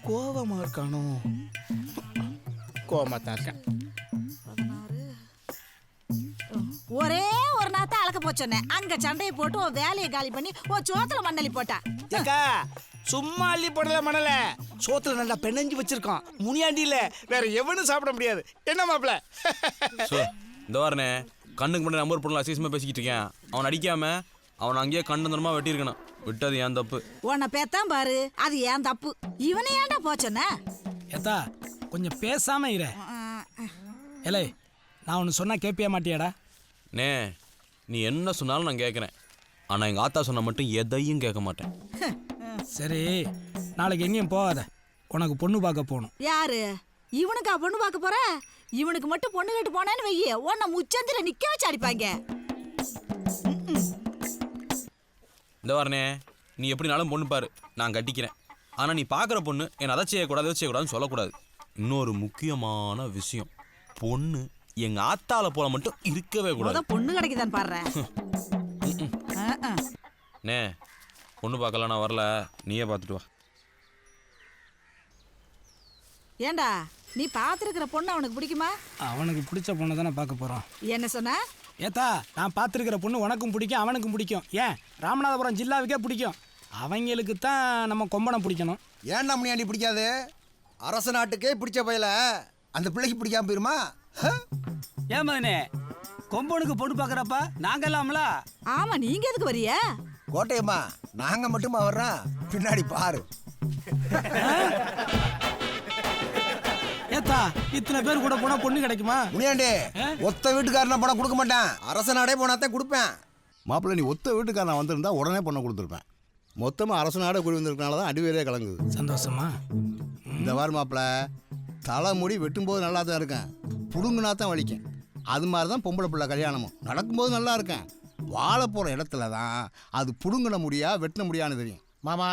கோவமா இருக்கானோ? கோவமா தான் இருக்கேன். ஒரே ஒரு நாத்த அளக்க போச்சோன்னே அங்க சண்டையை போட்டு ஒரு வேலையை காலி பண்ணி ஒரு சோத்துல மண்ணலி போட்டா. ஏக்கா சும்மா அள்ளி போடல மணல, சோத்துல நல்லா பெனஞ்சு வச்சிருக்கான். முனியாண்டியில வேற எவனும் சாப்பிட முடியாது. என்ன மாப்பிள்ள? இந்த வாரனே கண்ணுக்கு முன்னாடி நம்பர் பொருள் அசிசமா பேசிக்கிட்டு இருக்கேன். அவன் அடிக்காம அவன் அங்கேயே கண்ணந்தனமா வெட்டியிருக்கணும். விட்டது ஏன் தப்பு? உன்னை பேத்தான் பாரு, அது ஏன் தப்பு. இவனை ஏன்டா போச்சோன்ன? ஏத்தா கொஞ்சம் பேசாம இரு. ஏலே நான் ஒன்று சொன்னா கேட்பியா மாட்டியாடா? நே நீ என்ன சொன்னாலும் நான் கேட்குறேன். ஆனால் எங்கள் ஆத்தா சொன்ன மட்டும் எதையும் கேட்க மாட்டேன். சரி நாளைக்கு எங்கேயும் போகாத, உனக்கு பொண்ணு பார்க்க போகணும். யாரு இவனுக்கா பொண்ணு பார்க்க போற? இவனுக்கு மட்டும் பொண்ணு கேட்டு போனேன்னு வெய்ய, உன்னை முச்சந்தில நிக்க வச்சு அடிப்பாங்க. இந்த வாரனே நீ எப்படினாலும் பொண்ணு பாரு, நான் கட்டிக்கிறேன். ஆனால் நீ பார்க்குற பொண்ணு என்னை அதை செய்யக்கூடாது அதை செய்யக்கூடாதுன்னு சொல்லக்கூடாது. இன்னொரு முக்கியமான விஷயம், பொண்ணு எங்கள் ஆத்தால போல மட்டும் இருக்கவே கூடாது. பொண்ணு கிடைக்குதான் பாடுற. நே பொண்ணு பார்க்கலாம், நான் வரல, நீயே பார்த்துட்டு வா. ஏண்டா நீ பார்த்துருக்கிற பொண்ணு அவனுக்கு பிடிக்குமா? அவனுக்கு பிடிச்ச பொண்ணை தானே பார்க்க போகிறோம். என்ன சொன்ன? ஏத்தா நான் பார்த்துருக்கிற பொண்ணு உனக்கும் பிடிக்கும் அவனுக்கும் பிடிக்கும். ஏன் ராமநாதபுரம் ஜில்லாவுக்கே பிடிக்கும். அவங்களுக்கு தான் நம்ம கொம்பனம் பிடிக்கணும். ஏன்டா முனியாண்டி பிடிக்காது? அரச நாட்டுக்கே பிடிச்ச பயில அந்த பிள்ளைக்கு பிடிக்காம போயிருமா? ஏன் மகனே கொம்பனுக்கு பொண்ணு பார்க்குறப்ப நாங்கள் இல்லாமல? ஆமா, நீங்க எதுக்கு வரிய? கோட்டையம்மா நாங்க மட்டுமா வர்றோம், பின்னாடி பாரு. ஏத்தா இத்தனை பேர் கூட போனா பொண்ணு கிடைக்குமா? முனியாண்டி ஒத்த வீட்டுக்காரனா போனா கொடுக்க மாட்டேன், அரச நாடே போனாத்தான் கொடுப்பேன். மாப்பிள்ளை நீ ஒத்த வீட்டுக்காரன் வந்திருந்தா உடனே பண்ண கொடுத்துருப்பேன். மொத்தமாக அரசு நாடே கூடி வந்திருக்கனால தான் அடிவேரே கலங்குது. சந்தோஷமா? இந்த வாரம் மாப்பிள்ளை தலைமுடி வெட்டும்போது நல்லா தான் இருக்கேன், புடுங்குனா தான் வலிக்கும். அது மாதிரி தான் பொம்பளை பிள்ளை கல்யாணமும் நடக்கும்போது நல்லா இருக்கேன், வாழ போகிற இடத்துல தான் அது புடுங்கின முடியா வெட்டின முடியான்னு தெரியும். மாமா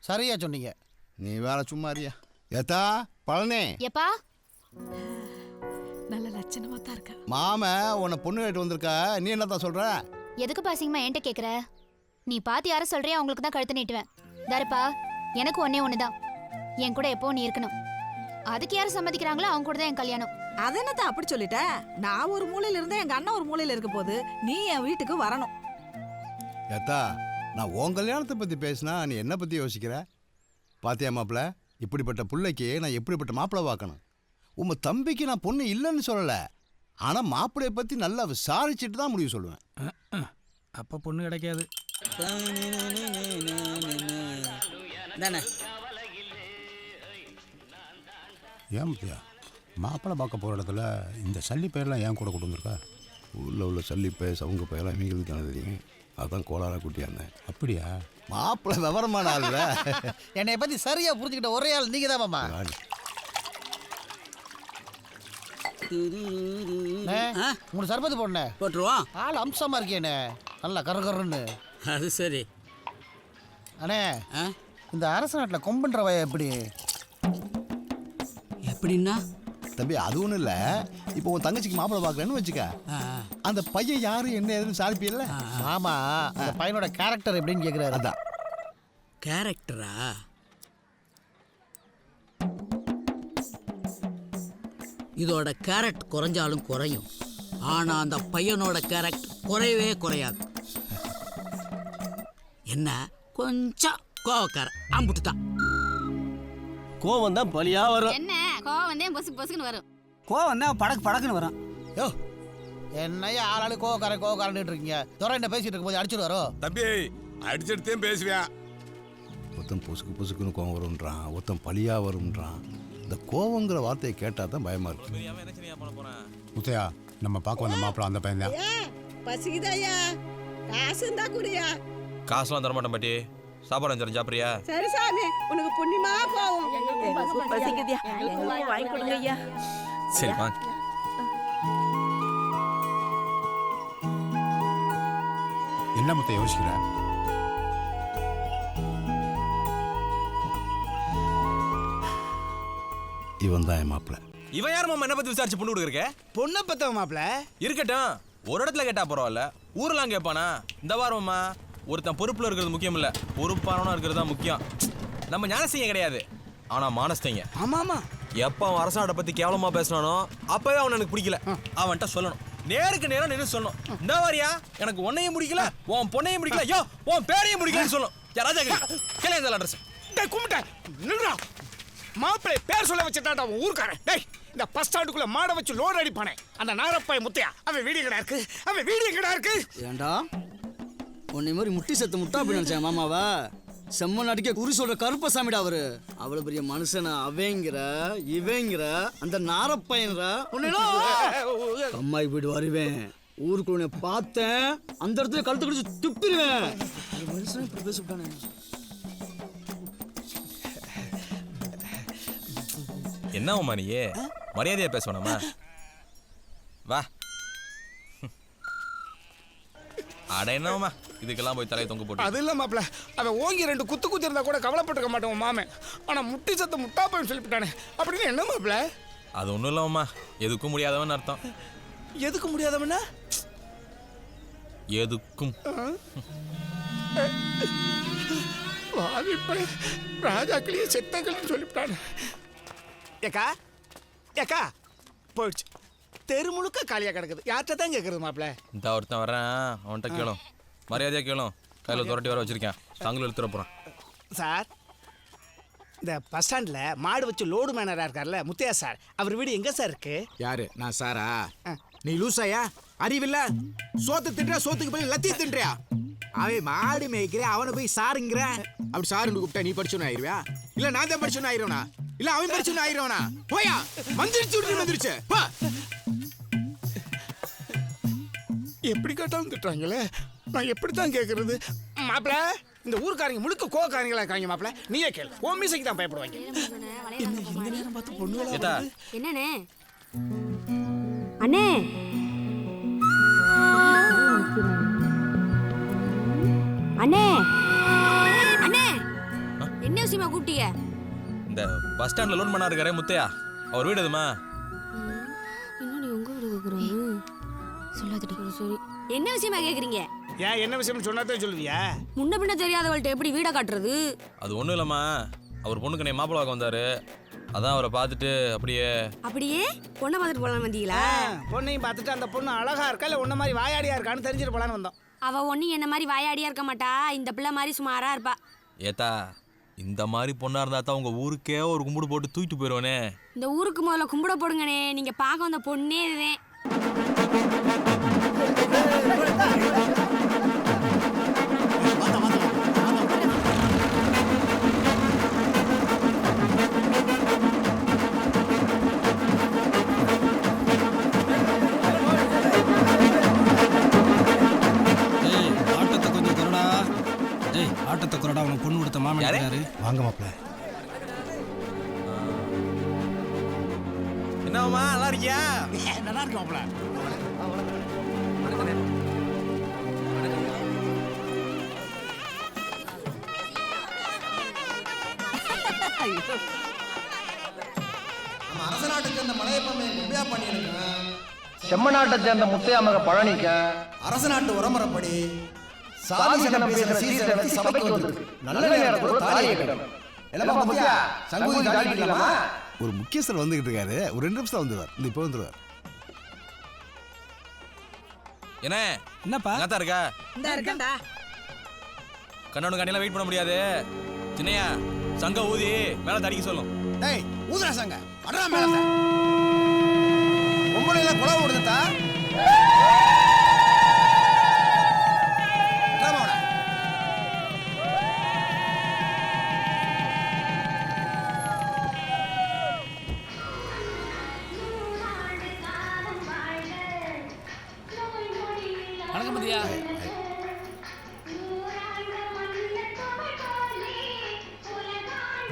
சரியா சொன்னீங்க. நீ வேற சும்மா அறியா. ஏத்தா பழனே எப்பா நல்ல லட்சணமா தான் இருக்கா. மாம உன்னை பொண்ணு கேட்டு வந்திருக்கா, நீ என்னத்தான் சொல்ற? எதுக்கு பாசிங்கம்மா என்கிட்ட கேக்குற? நீ பார்த்து யார சொல்றியா அவங்களுக்கு தான் கழுத்து நீட்டுவேன். தாருப்பா எனக்கு ஒன்னே ஒண்ணுதான், என் கூட எப்போ நீ இருக்கணும். அதுக்கு யாரும் சம்மதிக்கிறாங்களோ அவங்க கூட தான் என் கல்யாணம். அதென்னத்த அப்படி சொல்லிட்ட? நான் ஒரு மூலையில இருந்தா எங்க அண்ணன் ஒரு மூலையில இருக்க போது, நீ என் வீட்டுக்கு வரணும். ஏத்தா நான் உன் கல்யாணத்தை பற்றி பேசினா நீ என்ன பற்றி யோசிக்கிற? பாத்தியா மாப்பிள்ள, இப்படிப்பட்ட பிள்ளைக்கு நான் எப்படிப்பட்ட மாப்பிள்ளை பார்க்கணும். உங்கள் தம்பிக்கு நான் பொண்ணு இல்லைன்னு சொல்லலை, ஆனால் மாப்பிள்ளையை பற்றி நல்லா விசாரிச்சுட்டு தான் முடிவு சொல்லுவேன். அப்போ பொண்ணு கிடைக்காது தானே? ஏன் பத்தியா மாப்பிள்ளை பார்க்க போகிற இடத்துல இந்த சல்லி பெயர்லாம் ஏன் கூட கொண்டு வந்திருக்கா? ஊரில் உள்ள சல்லி பெயர் சவுங்க பெயர்லாம் இவங்களுக்கு தானே தெரியும், அதான் கோளாறாக கூட்டியாந்தேன். அப்படியா? மாப்பிள்ளை விவரமான ஆளுல. என்னை பத்தி சரியா புரிஞ்சுக்கிட்ட ஒரே ஆள் நீங்க தான் மாமா. உங்களுக்கு சர்பத்து போடணே போட்டுருவோம். ஆள் அம்சமா இருக்கேனே, நல்லா கருன்னு. அது சரி. அண்ணே இந்த அரச நாட்டில் கொம்பன்ற வய எப்படி? எப்படின்னா தம்பி அது ஒன்றும் இல்லை, இப்போ உன் தங்கச்சிக்கு மாப்பிள்ளை பார்க்குறேன்னு வச்சுக்க, அந்த பையன் யாரு என்ன ஏதுன்னு சாதிப்பில்ல? மாமா அந்த பையனோட கேரக்டர் எப்படின்னு கேட்குறாரு. அதான் கேரக்டரா? இதோட கேரட் குறைஞ்சாலும் குறையும், ஆனா அந்த பையனோட கேரட் குறையவே குறையாது. என்ன கொஞ்சம் கோவக்கார அம்புட்டுதான். கோவம் தான் பலியா வரும். என்ன கோவம் வந்தே பொசுக்கு பொசுக்குன்னு வரும். கோவம் தான் படக்கு படக்குன்னு வரும். யோ என்னையா ஆளாளு கோவக்காரன் இருக்கீங்க? துறை என்ன பேசிட்டு இருக்கும்போது அடிச்சுடுவாரோ? தம்பி அடிச்செடுத்தையும் பேசுவேன். ஒருத்தன் பொசுக்கு பொசுக்குன்னு கோவம் வரும்ன்றான், ஒருத்தன் பழியாக வரும்ன்றான். இந்த கோவங்கிற வார்த்தையை கேட்டால் தான் பயமாக இருக்கு. முத்தையா நம்ம பார்க்க வந்த மாப்பிள்ள அந்த பையன் தான். பசிக்குதாயா? காசு இருந்தா குடியா? காசுலாம் தரமாட்டேன் பாட்டி, சாப்பாடு வந்துடும் சாப்பிட்றியா? சரி சாமி, உனக்கு புண்ணியமா போகும். பசிக்குதியா? வாங்கி கொடுங்க ஐயா. சரி வாங்க. என்ன முத்தையா யோசிக்கிற? இவன் தான் என் மாப்பிள்ளை. இவன் யார் மாமா என்ன பற்றி விசாரிச்சு பொண்ணு கொடுக்குறக்க? பொண்ணை பத்தவ மாப்பிள்ள இருக்கட்டும், ஒரு இடத்துல கேட்டா பரவாயில்ல, ஊரெல்லாம் கேட்பானா? இந்த வாரம்மா ஒருத்தன் பொறுப்புல இருக்கிறது முக்கியம் இல்ல, பொறுப்பானவனா இருக்கிறது தான் முக்கியம். நம்ம ஞானஸ்தங்க கிடையாது, ஆனா மானஸ்தங்க. ஆமா ஆமா. எப்ப அவன் அரசாட பத்தி கேவலமா பேசினானோ அப்பவே அவன் எனக்கு பிடிக்கல. அவன்கிட்ட சொல்லணும், நேருக்கு நேரம் நின்று சொல்லணும். இந்த வாரியா எனக்கு உன்னையும் பிடிக்கல, உன் பொண்ணையும் பிடிக்கல, ஐயோ உன் பேரையும் பிடிக்கலன்னு சொல்லணும். ராஜா கேளு இந்த அட்ரஸ். டேய் கும்பிட்ட நில்றா. மாப்பிள்ளை பேர் சொல்ல வச்சுட்டான்டா அவன் ஊர்க்காரன். டேய் இந்த பஸ் ஸ்டாண்டுக்குள்ள மாட வச்சு லோட் அடிப்பானே அந்த நாரப்பாய் முத்தையா, அவன் வீடியோ கடை இருக்கு, அவன் வீடியோ கடை இருக்கு. ஏண்டா உன்னை மாதிரி முட்டி செத்து முட்டா அப்படி நினைச்சேன் மாமாவா? செம்ம நாட்டுக்கே குறி சொல்ற கருப்பசாமிடா அவரு. அவ்வளவு பெரிய மனுஷனா அவங்கிற இவங்கிற அந்த நாரப்பையன்ற அம்மாய் வீடு வருவேன். ஊருக்குள்ள பார்த்தேன், அந்த இடத்துல கழுத்து கடிச்சு துப்பிடுவேன். மனுஷன் இப்படி பேசிவிட்டானே. என்ன நீயே மரியாதையா பேசணுமா? வா. அட என்னமா இதுக்கெல்லாம் போய் தலையை தொங்க போட்டு. அது இல்ல மாப்பிள்ள, அவன் ஓங்கி 2 குத்து இருந்தா கூட கவலைப்பட்டுக்க மாட்டேன் மாமன். ஆனா முட்டி சத்த முட்டாப்பன்னு சொல்லிவிட்டானே, அப்படின்னு என்ன மாப்பிள்ள? அது ஒண்ணும் இல்லம்மா, எதுக்கும் முடியாதவன் அர்த்தம். எதுக்கு முடியாதவனா? எதுக்கும். ராஜாக்களையே செத்தங்கள்னு சொல்லிவிட்டானே. ஏக்கா ஏக்கா போயிடுச்சு. தெரு முழுக்க காலியா கிடக்குது. யார்கிட்ட தான் கேட்கறது மாப்பிள்ள? இந்த ஒருத்தன் வர்றேன், அவன்கிட்ட கேளும், மரியாதையா கேளும். கையில துரட்டி வர வச்சிருக்கேன், தங்களை எடுத்துட போறான். சார், இந்த பஸ் ஸ்டாண்ட்ல மாடு வச்சு லோடு மேனரா இருக்கார்ல முத்தையா சார், அவர் வீடு எங்க சார் இருக்கு? யாரு? நான் சாரா? நீ லூசாயா? அறிவில்ல? சோத்து தின்றா, சோத்துக்கு போய் லத்தி தின்றியா? அவன் மாடு மேய்க்கிற, அவனை போய் சாருங்கிற. அப்படி சாருன்னு கூப்பிட்டா நீ படிச்சோன்னு ஆயிருவியா? இல்ல நான் தான் படிச்சோன்னு ஆயிருவனா? இல்ல அவன் படிச்சோன்னு ஆயிருவனா? போயா வந்துருச்சு. எப்படி கேட்டாலும் திட்டுறாங்களே, நான் எப்படித்தான் கேட்கறது? மாப்பிள்ள, இந்த ஊருக்காரங்க முழுக்க கோவக்காரங்களா இருக்காங்க மாப்பிள்ள. நீயே கேளு, உன் மீசைக்கு தான் பயப்படுவாங்க. என்ன இந்த நேரம் பார்த்து பொண்ணுங்களா? என்னண்ணே அண்ணே? அண்ணே அண்ணே என்ன விஷயமா கூப்பிட்டீங்க? இந்த பஸ் ஸ்டாண்ட்ல லோன் பண்ணா இருக்காரே முத்தையா, அவர் வீடு எதுமா? என்ன நீ உங்க வீடு கேக்குறாங்க? சொல்லாதடி. சரி, என்ன விஷயமா கேக்குறீங்க? ஏன் என்ன விஷயம் சொன்னாதான் சொல்லுவியா? முன்ன பின்ன தெரியாதவள்கிட்ட எப்படி வீட காட்டுறது? அது ஒண்ணும் இல்லம்மா, அவர் பொண்ணுக்கு நீ மாப்பிள்ளை பார்க்க வந்தாரு, அதான் அவரை பார்த்துட்டு அப்படியே பொண்ணை பார்த்துட்டு போலான்னு வந்தீங்களா? பொண்ணையும் பார்த்துட்டு அந்த பொண்ணு அழகா இருக்கா இல்ல உன்ன மாதிரி வாயாடியா இருக்கான்னு தெரிஞ்சுட்டு போலான்னு வந்தோம். அவ ஒண்ணு என்ன மாதிரி வாயாடியா இருக்க மாட்டா, இந்த பிள்ளை மாதிரி சுமாரா இருப்பா. ஏத்தா, இந்த மாதிரி பொண்ணா இருந்தா தான் உங்க ஊருக்கே ஒரு கும்பிடு போட்டு தூக்கிட்டு போயிடுவானே. இந்த ஊருக்கு முதல்ல கும்பிட போடுங்கண்ணே, நீங்க பார்க்க வந்த பொண்ணே இதுதான். ஆட்டத்தை குறடா, உனக்கு பொண்ணு கொடுத்த மாமன் யாரு? வாங்க மாப்பிள்ள. என்னம்மா நல்லா இருக்கியா? நல்லா இருக்கு மாப்பிள்ள. நம்ம அரச நாட்டை சேர்ந்த மலையப்பமே கும்பியா பண்ணியிருக்க, செம்மநாட்டை சேர்ந்த முத்தையா மக பழனிக்க அரச நாட்டு உரமுறைப்படி சாதி சனம் பேசுற சீர்திருத்த சபைக்கு வந்திருக்கு. நல்ல நேரத்துல தாலியை கட்டணும். எல்லாம் முத்தையா சங்கூதி தாலி கட்டலாமா? ஒரு முக்கியஸ்தர் வந்துகிட்டு இருக்காரு, ஒரு 2 நிமிஷம் வந்துடுவார். இந்த இப்போ வந்துடுவார். என்ன என்னப்பா? எங்கத்தான் இருக்கா? இந்த இருக்கேன்டா. கண்ணனு கண்ணில வெயிட் பண்ண முடியாது. சின்னையா சங்க ஊதி மேல தடிக்க சொல்லும். டேய் ஊதுறா சங்க அடரா மேலத பொம்பளை எல்லாம் குளவு விடுதா? வணக்கம் மதியா.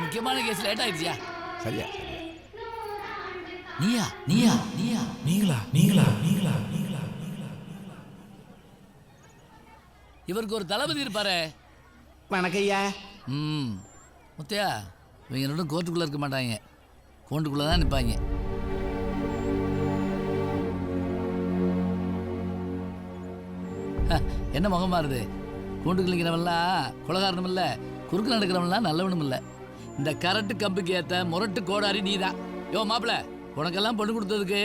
முக்கியமான கேஸ் லேட் ஆயிடுச்சியா? சரியா? நீயா நீயா நீயா நீங்களா நீங்களா நீங்களா நீங்களா? இவருக்கு ஒரு தளபதி இருப்பாரு. வணக்கம் ஐயா. முத்தையா, இவங்க ரெண்டும் கோர்ட்டுக்குள்ள இருக்க மாட்டாங்க, கோண்டுக்குள்ள தான் நிற்பாங்க. என்ன முகமா இருது? பூண்டு கிளிக்கிறவன்லாம் குலகாரனும் இல்லை, குறுக்கு நடக்கிறவன்லாம் நல்லவனும் இல்லை. இந்த கரட்டு கம்புக்கு ஏற்ற முரட்டு கோடாரி நீ தான். யோ மாப்பிள்ள, உனக்கெல்லாம் பொண்ணு கொடுத்ததுக்கு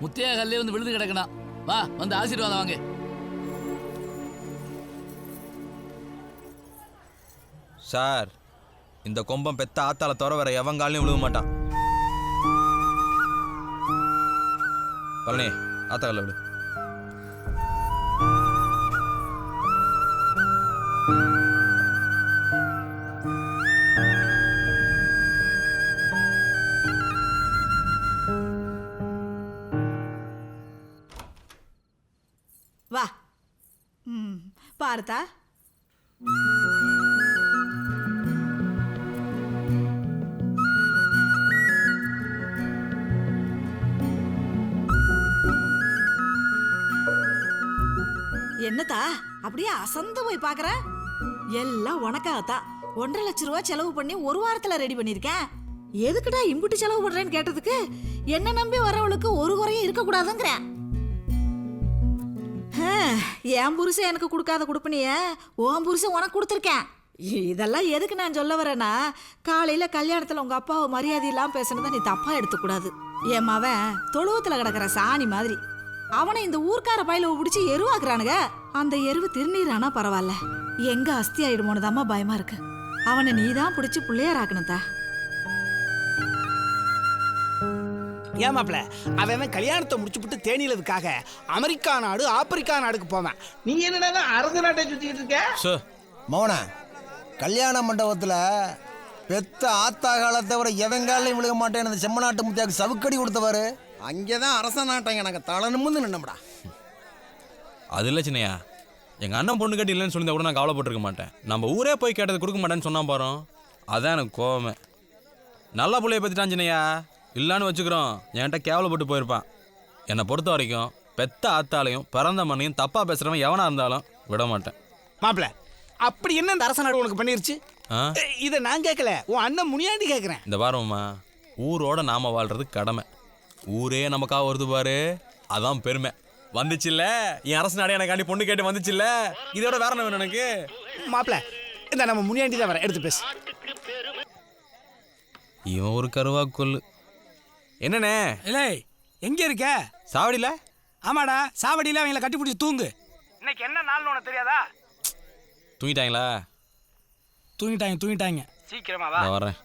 முத்தையா கல்லே வந்து விழுந்து கிடக்கணும். வா வந்து ஆசீர்வாதம் வாங்க. சார், இந்த கொம்பம் பெத்த ஆத்தால தவிர வேற எவங்காலையும் விழுக மாட்டான். பழனி, ஆத்தா கல்ல விடு. வா. பாருத்தா. என்னத்தா அப்படியே அசந்து போய் பாக்குற? எல்லாம் உனக்காகத்தான். 1.5 லட்சம் ரூபாய் செலவு பண்ணி ஒரு வாரத்துல ரெடி பண்ணிருக்கேன். எதுக்குடா இம்புட்டு செலவு பண்றேன்னு கேட்டதுக்கு என்ன நம்பி வரவளுக்கு ஒரு குறையும் இருக்க கூடாதுங்கிறேன். என் புருஷன் எனக்கு கொடுக்காத கொடுப்பனிய உன் புருஷன் உனக்கு கொடுத்துருக்கேன். இதெல்லாம் எதுக்கு நான் சொல்ல வரேன்னா, காலையில கல்யாணத்துல உங்க அப்பாவை மரியாதை இல்லாம பேசுனதை நீ தப்பா எடுத்துக்கூடாது. என் மவன் தொழுவத்துல கிடக்கிற சாணி மாதிரி. அவனை இந்த ஊர்க்கார பயில பிடிச்சி எருவாக்குறானுங்க. அந்த எருவு திருநீரானா பரவாயில்ல, எங்க அஸ்தி ஆயிடுமோனதாம்மா பயமா இருக்கு. அவனை நீதான் பிடிச்சி பிள்ளையாராக்கணும்தா. ஏன் மாப்பிள்ள, அவன் கல்யாணத்தை முடிச்சுப்புட்டு தேனியிலதுக்காக அமெரிக்கா நாடு ஆப்பிரிக்கா நாடுக்கு போவேன். நீ என்னடா அரசு நாட்டை சுத்திட்டு இருக்க? மௌன, கல்யாண மண்டபத்தில் பெத்த ஆத்தா காலத்தை வர எவங்காலையும் விழுக மாட்டேன் அந்த செம்மநாட்டு முத்தியாக்கு சவுக்கடி கொடுத்தவாரு. அங்கே தான் அரச நாட்டை எனக்கு தளனுமுந்து நின்னம்டா. அது இல்லை சின்னையா, எங்கள் அண்ணன் பொண்ணு கட்டி இல்லைன்னு சொல்லி கூட நான் கவலைப்பட்டிருக்க மாட்டேன். நம்ம ஊரே போய் கேட்டது கொடுக்க மாட்டேன்னு சொன்னா பாரு, அதான் எனக்கு கோவமே. நல்லா பிள்ளைய பற்றிட்டான் சின்னையா. இல்லைன்னு வச்சுக்கிறோம், என்கிட்ட கேவலப்பட்டு போயிருப்பான். என்னை பொறுத்த வரைக்கும் பெத்த ஆத்தாலையும் பிறந்த மண்ணையும் தப்பாக பேசுகிறவன் எவனாக இருந்தாலும் விட மாட்டேன். மாப்பிள்ள, அப்படி என்ன இந்த அரச நாடு உனக்கு பண்ணிருச்சு? இதை நான் கேட்கல, உன் அண்ணன் முனியாண்டி கேட்குறேன். இந்த பாருமா, ஊரோட நாம வாழ்றது கடமை. ஊரே நமக்காக வருது பாரு, அதான் பெருமை. வந்துச்சுல்ல என் அரசு நாடு எனக்காண்டி பொண்ணு கேட்டு வந்துச்சுல்ல, இதோட வேற என்ன வேணும் எனக்கு? மாப்பிள்ள, இந்த நம்ம முனியாண்டி தான் வர, எடுத்து பேசு. இவன் ஒரு கருவா கொல்லு. என்னண்ணே? இல்லை, எங்க இருக்க? சாவடியில? ஆமாடா, சாவடியில அவங்கள கட்டி பிடிச்சி தூங்கு. இன்னைக்கு என்ன நாள்னு உனக்கு தெரியாதா? தூங்கிட்டாங்களா? தூங்கிட்டாங்க. சீக்கிரமா வா. வரேன்.